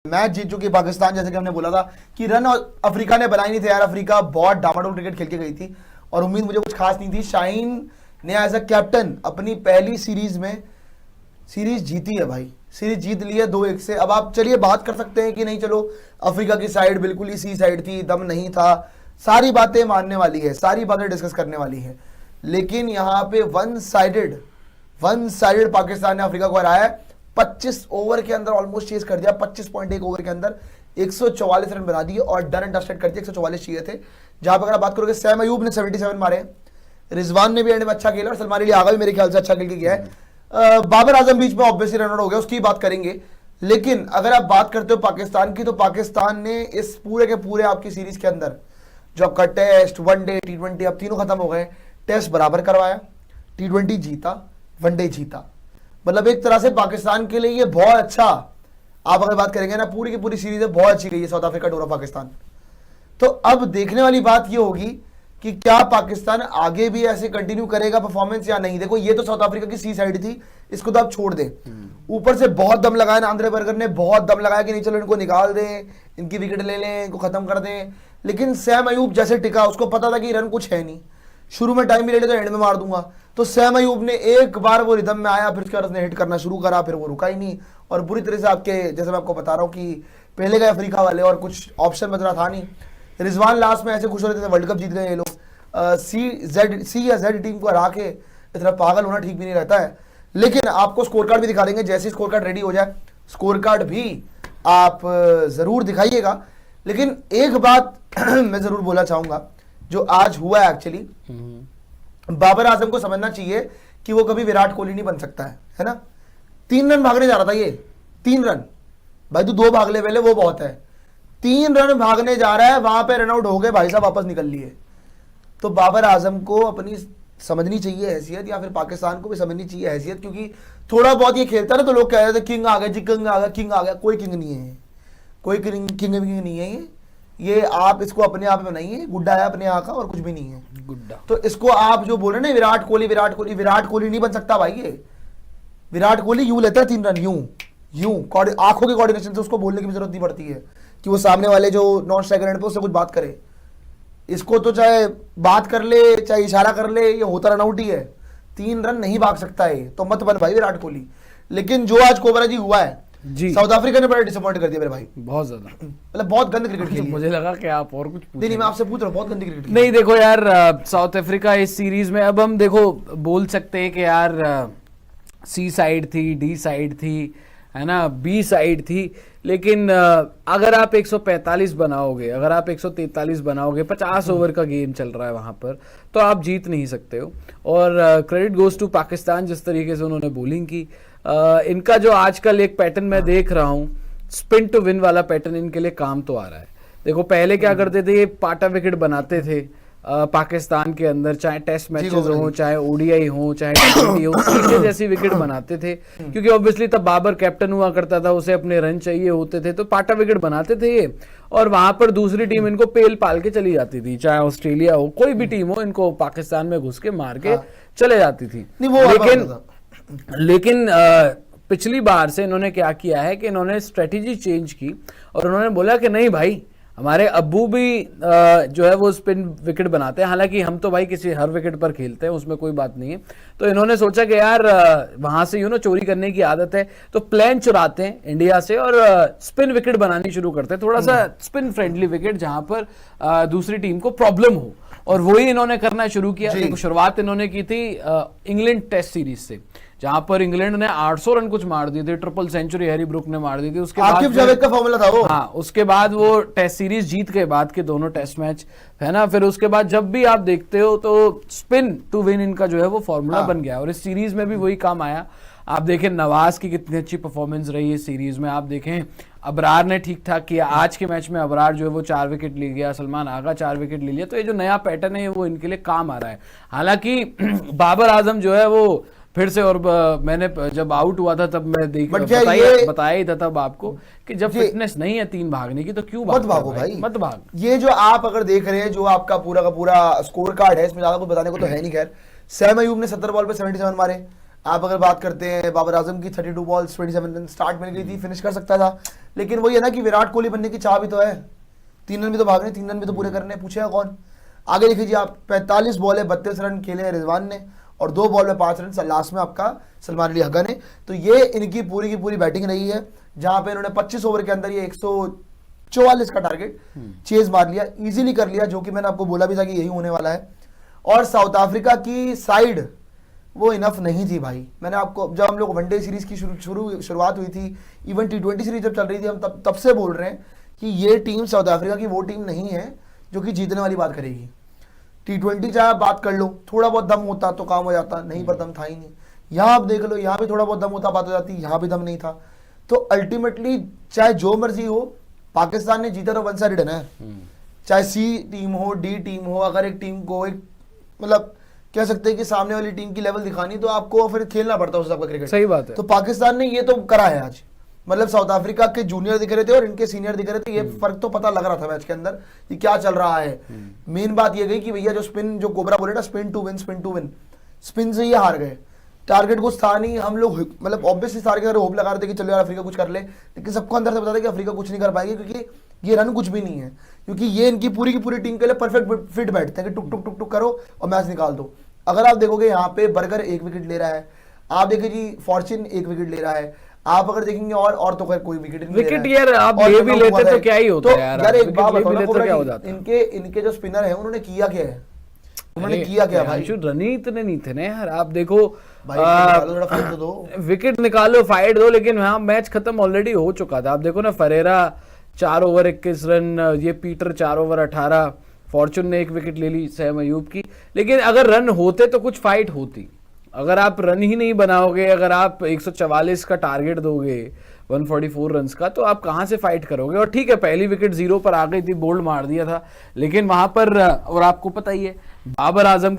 Match जीत चुकी पाकिस्तान, जैसे कि हमने बोला था कि रन अफ्रीका ने बनाई नहीं थे यार। अफ्रीका बहुत डामाडोल क्रिकेट खेल के गई थी और उम्मीद मुझे कुछ खास नहीं थी। शाहीन ने एज अ कैप्टन अपनी पहली सीरीज में सीरीज जीती है भाई, सीरीज जीत ली है 2-1 से। अब आप चलिए बात कर सकते हैं कि नहीं, चलो अफ्रीका की साइड बिल्कुल ही सी साइड थी, दम नहीं था, सारी बातें मानने वाली है, सारी बातें डिस्कस करने वाली है, लेकिन यहाँ पे वन साइडेड पाकिस्तान ने अफ्रीका को हराया। 25 ओवर के अंदर ऑलमोस्ट चेस कर दिया, 25.1 ओवर के अंदर 144 रन बना दिए और डन एंड डस्टेड कर दिए। 144 चाहिए थे, जहां पर अगर आप बात करोगे सैम अयूब ने 77 मारे, रिजवान ने भी एंड में अच्छा खेला और सलमान अली आगा भी मेरे ख्याल से अच्छा खेल के गया है। बाबर आजम बीच में ऑब्वियसली रन आउट हो गया, उसकी बात करेंगे। लेकिन अगर आप बात करते हो पाकिस्तान की, तो पाकिस्तान ने इस पूरे के पूरे आपकी सीरीज के अंदर जो आपका टेस्ट, वनडे, T20 अब तीनों खत्म हो गए, टेस्ट बराबर करवाया, T20 जीता, वनडे जीता। मतलब एक तरह से पाकिस्तान के लिए ये बहुत अच्छा, आप अगर बात करेंगे ना, पूरी की पूरी सीरीज बहुत अच्छी गई है south Africa tour of Pakistan. तो अब देखने वाली बात ये होगी कि क्या पाकिस्तान आगे भी ऐसे कंटिन्यू करेगा परफॉर्मेंस या नहीं। देखो ये तो साउथ अफ्रीका की सी साइड थी, इसको तो आप छोड़ दें। ऊपर से बहुत दम लगाया ना आंद्रे बर्गर ने, बहुत दम लगाया कि नहीं चलो इनको निकाल दें, इनकी विकेट ले लें, इनको खत्म कर दें। लेकिन सैम अयूब जैसे टिका, उसको पता था कि रन कुछ है नहीं, शुरू में टाइम भी ले ले तो एंड में मार दूंगा। तो सैम अयूब ने एक बार वो रिदम में आया, फिर उसके बाद उसने हिट करना शुरू करा, फिर वो रुका ही नहीं और बुरी तरह से आपके, जैसे मैं आपको बता रहा हूँ कि पहले गए अफ्रीका वाले और कुछ ऑप्शन बच रहा था नहीं। रिजवान लास्ट में ऐसे खुश हो रहे थे, वर्ल्ड कप जीत गए ये लोग। सी या जेड टीम को हरा के इतना पागल होना ठीक भी नहीं रहता है। लेकिन आपको स्कोर कार्ड भी दिखा देंगे, जैसे स्कोर कार्ड रेडी हो जाए स्कोर कार्ड भी आप जरूर दिखाइएगा। लेकिन एक बात मैं जरूर बोलना चाहूंगा, जो आज हुआ है एक्चुअली, बाबर आजम को समझना चाहिए कि वो कभी विराट कोहली नहीं बन सकता है ना। 3 रन भागने जा रहा था ये, 3 रन भाई, तू 2 भाग ले पहले, वो बहुत है। 3 रन भागने जा रहा है, वहां पे रन आउट हो गए भाई साहब, वापस निकल लिए। तो बाबर आजम को अपनी समझनी चाहिए हैसियत, या फिर पाकिस्तान को भी समझनी चाहिए हैसियत, क्योंकि थोड़ा बहुत ये खेलता है ना तो लोग कह रहे थे किंग आ गया जी, किंग आ गया, किंग आ गया। कोई किंग नहीं है, कोई किंग नहीं है ये आप इसको अपने आप में बनाइए, गुड्डा है अपने यहाँ का और कुछ भी नहीं है गुड्डा। तो इसको आप जो बोल रहे हैं ना विराट कोहली नहीं बन सकता भाई ये। विराट कोहली यूं लेता है 3 रन, यूं आंखों के कोऑर्डिनेशन से उसको बोलने की जरूरत नहीं पड़ती है कि वो सामने वाले जो नॉन स्ट्राइकर एंड पे उससे कुछ बात करे। इसको तो चाहे बात कर ले, चाहे इशारा कर ले, ये होता रन आउट ही है। 3 रन नहीं भाग सकता है, तो मत बन भाई विराट कोहली। लेकिन जो आज कोबरा जी हुआ है जी, साउथ अफ्रीका ने बड़ा डिसअपॉइंट कर दिया मेरे भाई, बहुत ज्यादा, मतलब बहुत गंद क्रिकेट खेली। मुझे लगा कि आप और कुछ नहीं, मैं आपसे पूछ रहा हूँ, बहुत गंदी क्रिकेट। नहीं देखो यार, साउथ अफ्रीका इस सीरीज में, अब हम देखो बोल सकते हैं कि यार सी साइड थी, डी साइड थी, है ना, बी साइड थी, लेकिन अगर आप 145 बनाओगे, अगर आप 143 बनाओगे, 50 ओवर का गेम चल रहा है वहां पर, तो आप जीत नहीं सकते हो। और क्रेडिट गोज टू पाकिस्तान, जिस तरीके से उन्होंने बॉलिंग की। इनका जो आजकल एक पैटर्न मैं देख रहा हूँ, स्पिन टू विन वाला पैटर्न इनके लिए काम तो आ रहा है। देखो पहले क्या करते थे, ये पाटा विकेट बनाते थे पाकिस्तान के अंदर, चाहे टेस्ट मैचेस हो, चाहे ओडीआई हो, चाहे T20 हो, सीधे जैसी विकेट बनाते थे, क्योंकि ऑब्वियसली तब बाबर कैप्टन हुआ करता था, उसे अपने रन चाहिए होते थे, तो पाटा विकेट बनाते थे ये। और वहां पर दूसरी टीम इनको पेल पाल के चली जाती थी, चाहे ऑस्ट्रेलिया हो, कोई भी टीम हो, इनको पाकिस्तान में घुस के मार के चले जाती थी। लेकिन पिछली बार से इन्होंने क्या किया है कि इन्होंने स्ट्रेटेजी चेंज की और उन्होंने बोला कि नहीं भाई, हमारे अब्बू भी जो है वो स्पिन विकेट बनाते हैं, हालांकि हम तो भाई किसी हर विकेट पर खेलते हैं, उसमें कोई बात नहीं है। तो इन्होंने सोचा कि यार वहां से चोरी करने की आदत है, तो प्लेन चुराते हैं इंडिया से और स्पिन विकेट बनानी शुरू करते हैं, थोड़ा सा स्पिन फ्रेंडली विकेट जहां पर दूसरी टीम को प्रॉब्लम हो, और वही इन्होंने करना शुरू किया। शुरुआत इन्होंने की थी इंग्लैंड टेस्ट सीरीज से, जहां पर इंग्लैंड ने 800 रन कुछ मार दिए थे, ट्रिपल सेंचुरी हैरी ब्रूक ने मार दी थी। उसके बाद जावेद का फॉर्मूला था वो, हाँ, उसके बाद वो टेस्ट सीरीज जीत के बाद के दोनों टेस्ट मैच, है ना। फिर उसके बाद जब भी आप देखते हो तो स्पिन टू विन इनका जो है वो फॉर्मूला बन गया, और इस सीरीज में भी वही काम आया। आप देखें नवाज की कितनी अच्छी परफॉर्मेंस रही है सीरीज में, आप देखें अबरार ने ठीक ठाक किया, आज के मैच में अबरार जो है वो 4 विकेट ले गया, सलमान आगा 4 विकेट ले लिया। तो ये जो नया पैटर्न है वो इनके लिए काम आ रहा है। हालांकि बाबर आजम जो है वो फिर से, और मैंने जब आउट हुआ था तब मैं बताया ही था तब आपको कि जब फिटनेस नहीं है 3 भागने की तो क्यों मत भागो भाई, मत भाग। ये जो आप अगर देख रहे हैं, जो आपका पूरा का पूरा स्कोर कार्ड है, इसमें ज्यादा कुछ बताने को तो है नहीं। खैर सैम अयूब ने 70 बॉल पे 77 मारे, आप अगर बात करते हैं बाबर आजम की 32 बॉल्स 27 रन स्टार्ट मिल गई थी, फिनिश कर सकता था, लेकिन वही है ना कि विराट कोहली बनने की चाह भी तो है, 3 रन भी तो भागने, 3 रन भी तो पूरे करने, पूछेगा कौन। आगे देखिए जी आप 45 बॉल है 32 रन खेले हैं रिजवान ने और 2 बॉल में 5 रन लास्ट में आपका सलमान अली हग्गा ने। तो ये इनकी पूरी की पूरी बैटिंग रही है, जहां पे इन्होंने 25 ओवर के अंदर ये 144 का टारगेट चेज मार लिया, इजीली कर लिया, जो कि मैंने आपको बोला भी था कि यही होने वाला है। और साउथ अफ्रीका की साइड वो इनफ नहीं थी भाई। मैंने आपको जब हम लोग वनडे सीरीज की शुरुआत हुई थी, इवन T20 सीरीज जब चल रही थी, हम तब से बोल रहे हैं कि ये टीम साउथ अफ्रीका की वो टीम नहीं है जो कि जीतने वाली बात करेगी। T20 चाहे आप बात कर लो, थोड़ा बहुत दम होता तो काम हो जाता, नहीं पर दम था ही नहीं। यहाँ आप देख लो, यहाँ भी थोड़ा बहुत दम होता बात हो जाती, यहाँ भी दम नहीं था। तो अल्टीमेटली चाहे जो मर्जी हो, पाकिस्तान ने जीता तो वन साइडेड है, चाहे C टीम हो D टीम हो। अगर एक टीम को एक मतलब कह सकते हैं कि सामने वाली टीम की लेवल दिखानी, तो आपको फिर खेलना पड़ता है उस सबका क्रिकेट। सही बात है। तो पाकिस्तान ने ये तो करा है आज, मतलब साउथ अफ्रीका के जूनियर दिख रहे थे और इनके सीनियर दिख रहे थे, ये फर्क तो पता लग रहा था मैच के अंदर कि क्या चल रहा है। मेन बात ये गई कि भैया जो स्पिन, जो कोबरा बोले ना स्पिन टू विन, स्पिन से ये हार गए। टारगेट कुछ था नहीं, हम लोग मतलब ऑब्वियसली सारे के होप लगा रहे थे कि चलो यार अफ्रीका कुछ कर ले, लेकिन सबको अंदर से पता था कि अफ्रीका कुछ नहीं कर पाएगी, क्योंकि ये रन कुछ भी नहीं है, क्योंकि ये इनकी पूरी की पूरी टीम के लिए परफेक्ट फिट बैठते हैं कि टुक टुक टुक टुक करो और मैच निकाल दो। अगर आप देखोगे यहाँ पे बर्गर 1 विकेट ले रहा है, आप देखिए जी फॉर्च्यून 1 विकेट ले रहा है, आप अगर देखेंगे और तो कोई विकेट नहीं विकेट यार आप ये भी लेते तो क्या ही होता है यार, एक बात बताओ ना, क्या हो जाता है। इनके जो स्पिनर है उन्होंने किया क्या है, उन्होंने किया क्या भाई? रन ही इतने नहीं थे ना यार। आप देखो भाई विकेट निकालो, फाइट दो, लेकिन वहां मैच खत्म ऑलरेडी हो चुका था। आप देखो ना, फरेरा 4 ओवर 21 रन, ये पीटर 4 ओवर 18, फॉर्चून ने 1 विकेट ले ली सैम अयूब की। लेकिन अगर रन होते तो कुछ फाइट होती। अगर आप रन ही नहीं बनाओगे, अगर आप 144 का टारगेट दोगे 144 रन्स का, तो आप कहां से फाइट करोगे। और ठीक है, पहली विकेट 0 पर आ गई थी, बोल्ड मार दिया था, लेकिन वहां पर और आपको पता ही है बाबर आजम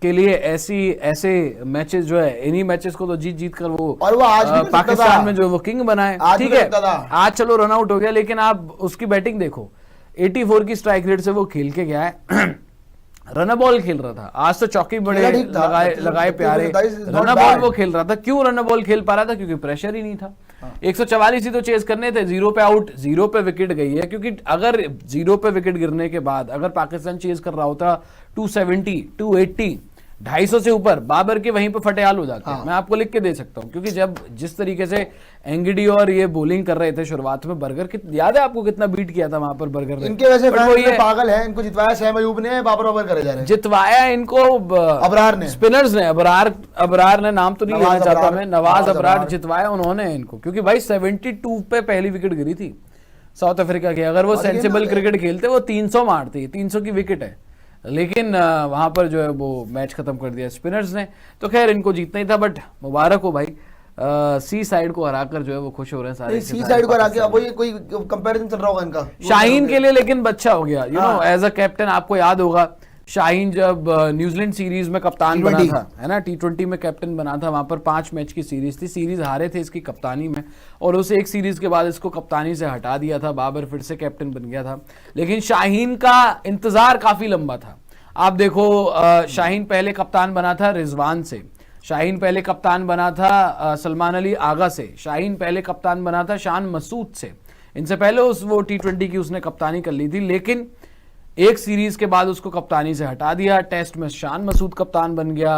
के लिए ऐसे मैचेस जो है, इन्हीं मैचेस को तो जीत कर वो और वो आज भी पाकिस्तान में जो वो किंग बनाए। ठीक है, आज चलो रन आउट हो गया, लेकिन आप उसकी बैटिंग देखो, 84 की स्ट्राइक रेट से वो खेल के गया है। रन बॉल खेल रहा था, आज तो चौकी बड़े लगाए प्यारे, रन बॉल वो खेल रहा था। क्यों रन बॉल खेल पा रहा था? क्योंकि प्रेशर ही नहीं था। 144 ही तो चेज करने थे, 0 पे आउट, 0 पे विकेट गई है। क्योंकि अगर 0 पे विकेट गिरने के बाद अगर पाकिस्तान चेज कर रहा होता 270, 280, 250 से ऊपर, बाबर के वहीं पे फटेहाल हो जाते हैं। मैं आपको लिख के दे सकता हूं, क्योंकि जब जिस तरीके से एंगिडी और ये बॉलिंग कर रहे थे शुरुआत में, बर्गर याद है आपको कितना बीट किया था वहां पर बर्गर ने? इनके वैसे फैन पागल है, इनको जितवाया सैम अयूब ने, बाबर करे जा रहे हैं। जितवाया इनको अबरार ने, स्पिनर्स ने, अबरार ने, नाम तो नहीं लेना चाहता मैं, नवाज अबरार जितवाया उन्होंने इनको। क्योंकि भाई 72 पे पहली विकेट गिरी थी साउथ अफ्रीका की। अगर वो सेंसिबल क्रिकेट खेलते वो 300 मारती, 300 की विकेट है, लेकिन वहां पर जो है वो मैच खत्म कर दिया स्पिनर्स ने। तो खैर इनको जीतना ही था, बट मुबारक हो भाई, सी साइड को हराकर जो है वो खुश हो रहे हैं सारे। सी साइड को हरा के अब ये कोई कंपैरिजन चल रहा होगा इनका शाहीन के लिए, लेकिन बच्चा हो गया, you know, as a captain. आपको याद होगा शाहीन जब न्यूजीलैंड सीरीज में कप्तान बना था, है ना, T20 में कैप्टन बना था, वहां पर 5 मैच की सीरीज थी, सीरीज हारे थे इसकी कप्तानी में, और उस एक सीरीज के बाद इसको कप्तानी से हटा दिया था, बाबर फिर से कैप्टन बन गया था। लेकिन शाहीन का इंतजार काफी लंबा था। आप देखो, शाहीन पहले कप्तान बना था रिजवान से, शाहीन पहले कप्तान बना था सलमान अली आगा से, शाहीन पहले कप्तान बना था शान मसूद से। इनसे पहले वो T20 की उसने कप्तानी कर ली थी, लेकिन एक सीरीज के बाद उसको कप्तानी से हटा दिया। टेस्ट में शान मसूद कप्तान बन गया,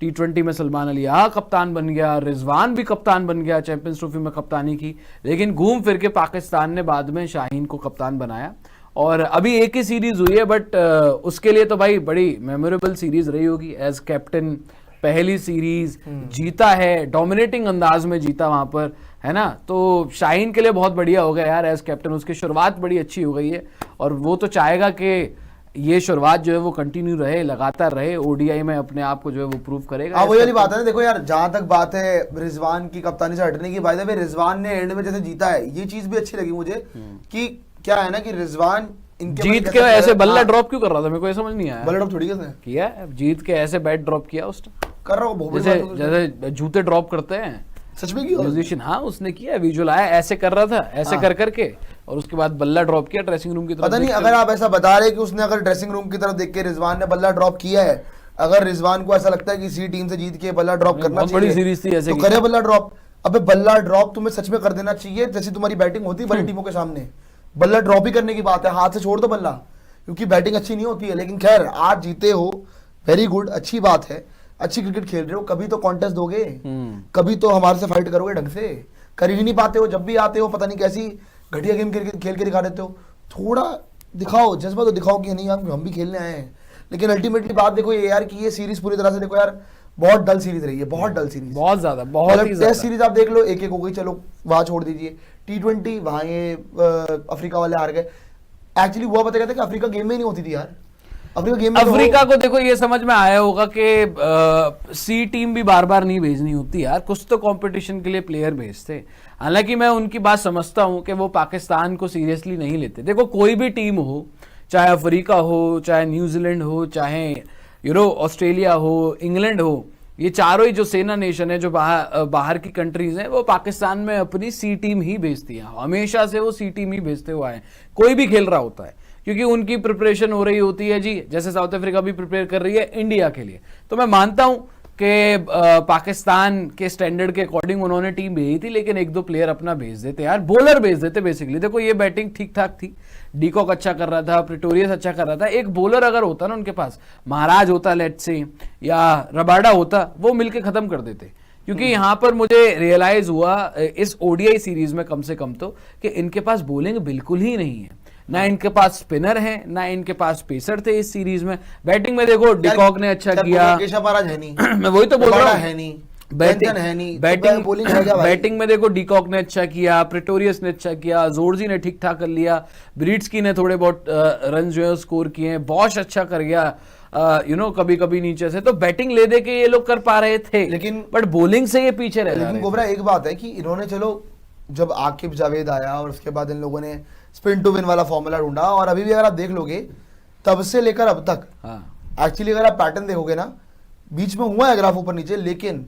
T20 में सलमान अली आगा कप्तान बन गया, रिजवान भी कप्तान बन गया, चैंपियंस ट्रॉफी में कप्तानी की। लेकिन घूम फिर के पाकिस्तान ने बाद में शाहीन को कप्तान बनाया, और अभी एक ही सीरीज हुई है, बट उसके लिए तो भाई बड़ी मेमोरेबल सीरीज रही होगी। एज कैप्टन पहली सीरीज जीता है, डोमिनेटिंग अंदाज में जीता वहां पर, है ना। तो शाहीन के लिए बहुत बढ़िया हो गया यार एज कैप्टन, उसकी शुरुआत बड़ी अच्छी हो गई है, और वो तो चाहेगा कि ये शुरुआत जो है वो कंटिन्यू रहे, लगातार रहे, ओडीआई में अपने आप को जो है वो प्रूव करेगा। वही वाली बात है ना, देखो यार, जहां तक बात है रिजवान की कप्तानी से हटने की, बाय द वे रिजवान ने एंड में जैसे जीता है, ये चीज भी अच्छी लगी मुझे कि क्या है ना कि रिजवान जीत के ऐसे बल्ला ड्रॉप क्यों कर रहा था, मेरे को ये समझ नहीं आया। बल्ला ड्रॉप थोड़ी किया, जीत के ऐसे बैट ड्रॉप किया उसने, कर रहा हूँ जैसे जूते ड्रॉप करते हैं, सच में किया म्यूजिशियन। हाँ, उसने किया, विजुअल आया, ऐसे कर रहा था, ऐसे कर करके, और उसके बाद बल्ला ड्रॉप किया ड्रेसिंग रूम की तरफ। पता नहीं, अगर आप ऐसा बता रहे कि उसने अगर ड्रेसिंग रूम की तरफ देख के रिजवान ने बल्ला ड्रॉप किया है, अगर रिजवान को ऐसा लगता है कि सी टीम से जीत के बल्ला ड्रॉप करना बहुत बड़ी सीरीज थी ऐसे तो की। करे बल्ला ड्रॉप। अबे बल्ला ड्रॉप तुम्हें सच में कर देना चाहिए जैसी तुम्हारी बैटिंग होती है बड़ी टीमों के सामने। बल्ला ड्रॉप ही करने की बात है, हाथ से छोड़ दो बल्ला, क्योंकि बैटिंग अच्छी नहीं होती है। लेकिन खैर आज जीते हो, वेरी गुड, अच्छी बात है, अच्छी क्रिकेट खेल रहे हो। कभी तो कॉन्टेस्ट दोगे, कभी तो हमारे से फाइट करोगे ढंग से, कर ही नहीं पाते हो। जब भी आते हो पता नहीं कैसी घटिया गेम खेल के दिखा देते हो। थोड़ा दिखाओ जज्बा, तो दिखाओ कि नहीं हम भी खेलने आए हैं। लेकिन अल्टीमेटली बात देखो ये यार कि ये सीरीज पूरी तरह से देखो यार बहुत डल सीरीज रही है, बहुत डल सीरीज, बहुत ज्यादा, बहुत ही टेस्ट सीरीज आप देख लो, एक एक हो गई, चलो वहां छोड़ दीजिए। T20 वहां ये अफ्रीका वाले हार गए। एक्चुअली हुआ पता कहते कि अफ्रीका गेम में ही नहीं होती थी यार। अफ्रीका गेम में अफ्रीका को देखो ये समझ में आया होगा कि सी टीम भी बार बार नहीं भेजनी होती यार, कुछ तो कंपटीशन के लिए प्लेयर भेजते। हालांकि मैं उनकी बात समझता हूं कि वो पाकिस्तान को सीरियसली नहीं लेते। देखो कोई भी टीम हो, चाहे अफ्रीका हो, चाहे न्यूजीलैंड हो, चाहे ऑस्ट्रेलिया हो, इंग्लैंड हो, ये चारों ही जो सेना नेशन है, जो बाहर की कंट्रीज हैं, वो पाकिस्तान में अपनी सी टीम ही भेजती हैं। हमेशा से वो सी टीम ही भेजते हुए आए, कोई भी खेल रहा होता है, क्योंकि उनकी प्रिपरेशन हो रही होती है जी। जैसे साउथ अफ्रीका भी प्रिपेयर कर रही है इंडिया के लिए, तो मैं मानता हूं कि पाकिस्तान के स्टैंडर्ड के अकॉर्डिंग उन्होंने टीम भेजी थी, लेकिन एक दो प्लेयर अपना भेज देते यार, बॉलर भेज देते बेसिकली। देखो ये बैटिंग ठीक ठाक थी, डीकॉक अच्छा कर रहा था, प्रिटोरियस अच्छा कर रहा था। एक बॉलर अगर होता ना उनके पास, महाराज होता लेट से, या रबाडा होता, वो मिलके खत्म कर देते। क्योंकि यहां पर मुझे रियलाइज हुआ इस ओडीआई सीरीज में कम से कम तो, कि इनके पास बॉलिंग बिल्कुल ही नहीं है। ना इनके पास स्पिनर है, ना इनके पास पेसर थे इस सीरीज में। बैटिंग में देखो डिकॉक ने अच्छा किया, है नहीं मैं वही तो बोल रहा हूँ, है नहीं, बैटिंग है नहीं, बैटिंग बॉलिंग है क्या भाई? बैटिंग में देखो डिकॉक ने अच्छा किया, प्रिटोरियस ने अच्छा किया, जोर्जी ने ठीक ठाक कर लिया, ब्रीड्सकी ने थोड़े बहुत रन जो है स्कोर किए हैं, बॉश अच्छा कर गया कभी कभी नीचे से। तो बैटिंग ले दे के ये लोग कर पा रहे थे, लेकिन बट बॉलिंग से ये पीछे रह लेकिन गोबरा एक बात है कि इन्होंने चलो जब आकिब जावेद आया और उसके बाद इन लोगों ने स्पिन टू विन वाला फॉर्मूला ढूंढा, और अभी भी अगर आप देख लोगे तब से लेकर अब तक, एक्चुअली अगर आप पैटर्न देखोगे ना, बीच में हुआ है ग्राफ ऊपर नीचे, लेकिन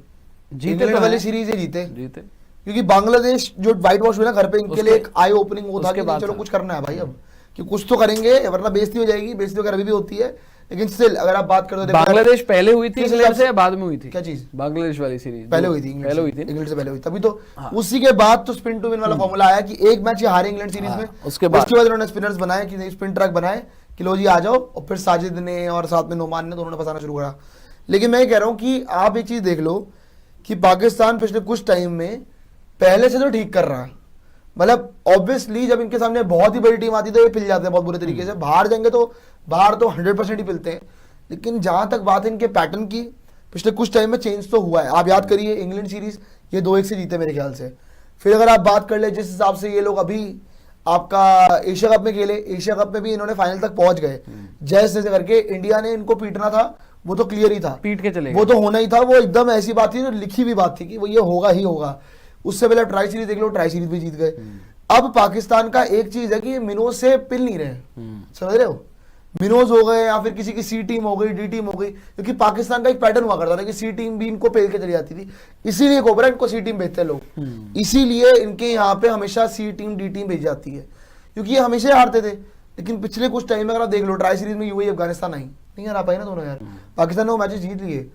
इंग्लैंड वाली सीरीज जीते, क्योंकि बांग्लादेश जो व्हाइट वॉश हुई ना घर पे, इनके लिए एक आई ओपनिंग वो था कि चलो कुछ करना है भाई अब, कि कुछ तो करेंगे वरना बेइज्जती हो जाएगी। बेइज्जती वगैरह अभी भी होती है, लेकिन स्टिल अगर आप बात करो, बांग्लादेश पहले हुई थी इंग्लैंड से या बाद में हुई थी? क्या चीज? बांग्लादेश वाली सीरीज पहले हुई थी, इंग्लैंड से पहले हुई, तभी तो उसी के बाद तो स्पिन टू विन वाला फॉर्मूला आया कि एक मैच ये हारे इंग्लैंड सीरीज में, उसके बाद उन्होंने स्पिनर्स बनाए कि स्पिन ट्रक बनाए कि लो जी आ जाओ, और फिर साजिद ने और साथ में नोमान ने दोनों ने फंसाना शुरू करा। लेकिन मैं ये कह रहा हूँ कि आप एक चीज देख लो कि पाकिस्तान पिछले कुछ टाइम में पहले से तो ठीक कर रहा है, मतलब ऑब्वियसली जब इनके सामने बहुत ही बड़ी टीम आती है तो ये पिल जाते हैं बहुत बुरे तरीके से। बाहर जाएंगे तो बाहर तो 100% ही पिलते हैं। लेकिन जहां तक बात है इनके पैटर्न की, पिछले कुछ टाइम में चेंज तो हुआ है। आप याद करिए इंग्लैंड सीरीज ये 2-1 से जीते मेरे ख्याल से। फिर अगर आप बात कर ले जिस हिसाब से ये लोग अभी आपका एशिया कप में खेले, एशिया कप में भी इन्होंने फाइनल तक पहुंच गए, जैसे जैसे करके इंडिया ने इनको पीटना था वो तो क्लियर ही था, पीट के चले, वो तो होना ही था, वो एकदम ऐसी बात थी जो लिखी हुई बात थी कि वो ये होगा ही होगा। उससे पहले ट्राई सीरीज देख लो, ट्राई सीरीज भी जीत गए। अब पाकिस्तान का एक चीज है कि ये मिनोज से पिल नहीं रहे, समझ रहे हो, मिनोज हो गए या फिर किसी की सी टीम हो गई, डी टीम हो गई, क्योंकि पाकिस्तान का एक पैटर्न हुआ करता था कि सी टीम भी इनको पेल के चली जाती थी, इसीलिए कोबरा इनको सी टीम भेजते लोग, इसीलिए इनके यहाँ पे हमेशा सी टीम डी टीम भेज जाती है, क्योंकि ये हमेशा हारते थे। लेकिन पिछले कुछ टाइम में अगर आप देख लो, ट्राई सीरीज में यूएई अफगानिस्तान आई, नहीं हरा पाई ना दोनों यार, पाकिस्तान ने वो मैचेस जीत लिए।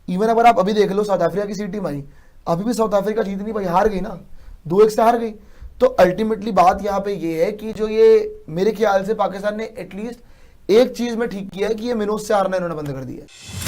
इवन अगर आप अभी देख लो साउथ अफ्रीका की सी टीम आई, अभी भी साउथ अफ्रीका जीत नहीं पाई, हार गई ना, 2-1 से हार गई। तो अल्टीमेटली बात यहाँ पे ये है कि जो ये मेरे ख्याल से पाकिस्तान ने एटलीस्ट एक चीज में ठीक किया है कि ये मिनोज से हारना इन्होंने बंद कर दिया है।